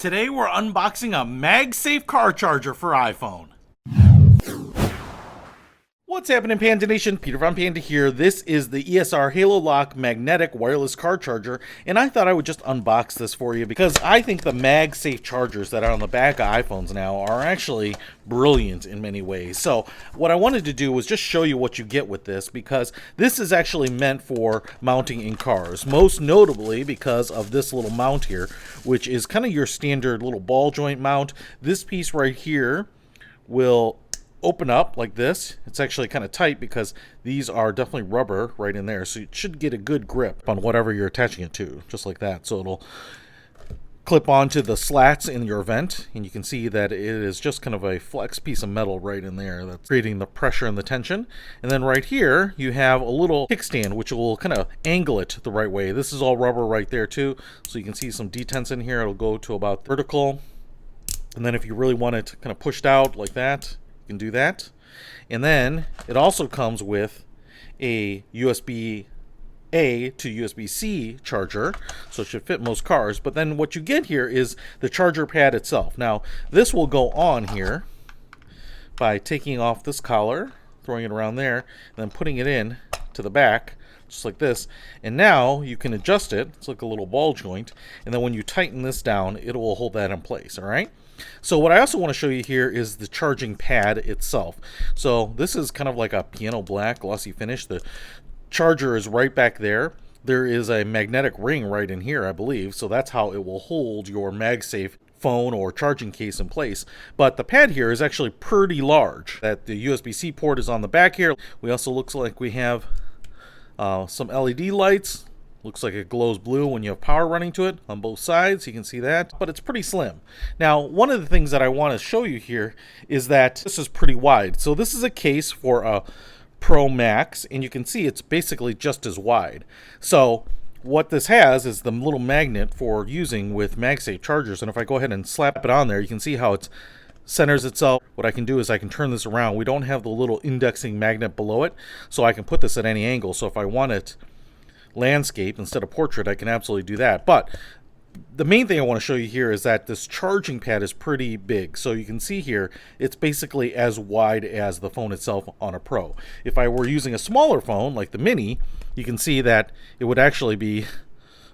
Today we're unboxing a MagSafe Car Charger for iPhone. What's happening, Panda Nation? Peter von Panda here. This is the ESR HaloLock magnetic wireless car charger, and I thought I would just unbox this for you because I think the MagSafe chargers that are on the back of iPhones now are actually brilliant in many ways. So what I wanted to do was just show you what you get with this, because this is actually meant for mounting in cars, most notably because of this little mount here, which is kind of your standard little ball joint mount. This piece right here will open up like this. It's actually kind of tight because these are definitely rubber right in there, so it should get a good grip on whatever you're attaching it to, just like that. So it'll clip onto the slats in your vent, and you can see that it is just kind of a flex piece of metal right in there that's creating the pressure and the tension. And then right here you have a little kickstand which will kind of angle it the right way. This is all rubber right there too, so you can see some detents in here. It'll go to about vertical, and then if you really want it kind of pushed out like that, you can do that. And then it also comes with a USB-A to USB-C charger, so it should fit most cars. But then what you get here is the charger pad itself. Now this will go on here by taking off this collar, throwing it around there, and then putting it in to the back just like this, and now you can adjust it. It's like a little ball joint, and then when you tighten this down, it will hold that in place. All right, so what I also want to show you here is the charging pad itself. So this is kind of like a piano black glossy finish. The charger is right back there. There is a magnetic ring right in here, I believe, so that's how it will hold your MagSafe phone or charging case in place. But the pad here is actually pretty large. That the USB-C port is on the back here. We also looks like we have some LED lights. Looks like it glows blue when you have power running to it on both sides. You can see that, but it's pretty slim. Now, one of the things that I want to show you here is that this is pretty wide. So this is a case for a Pro Max, and you can see it's basically just as wide. So what this has is the little magnet for using with MagSafe chargers. And if I go ahead and slap it on there, you can see how it centers itself. What I can do is I can turn this around. We don't have the little indexing magnet below it, so I can put this at any angle. So if I want it landscape instead of portrait, I can absolutely do that. But the main thing I want to show you here is that this charging pad is pretty big. So you can see here it's basically as wide as the phone itself on a Pro. If I were using a smaller phone like the Mini, you can see that it would actually be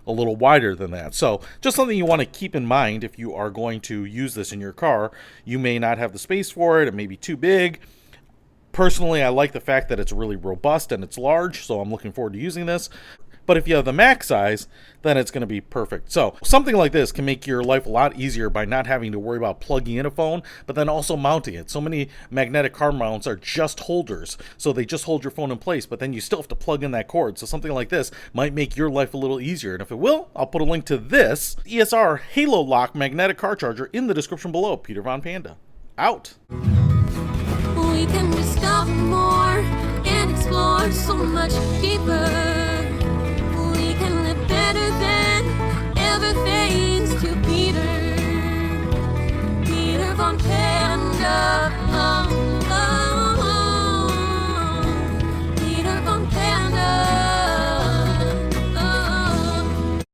a little wider than that. So just something you want to keep in mind if you are going to use this in your car. You may not have the space for it. It may be too big. Personally, I like the fact that it's really robust and it's large, so I'm looking forward to using this. But if you have the max size, then it's going to be perfect. So something like this can make your life a lot easier by not having to worry about plugging in a phone, but then also mounting it. So many magnetic car mounts are just holders, so they just hold your phone in place, but then you still have to plug in that cord. So something like this might make your life a little easier. And if it will, I'll put a link to this ESR HaloLock magnetic car charger in the description below. Peter von Panda, out. We can discover more and explore so much deeper.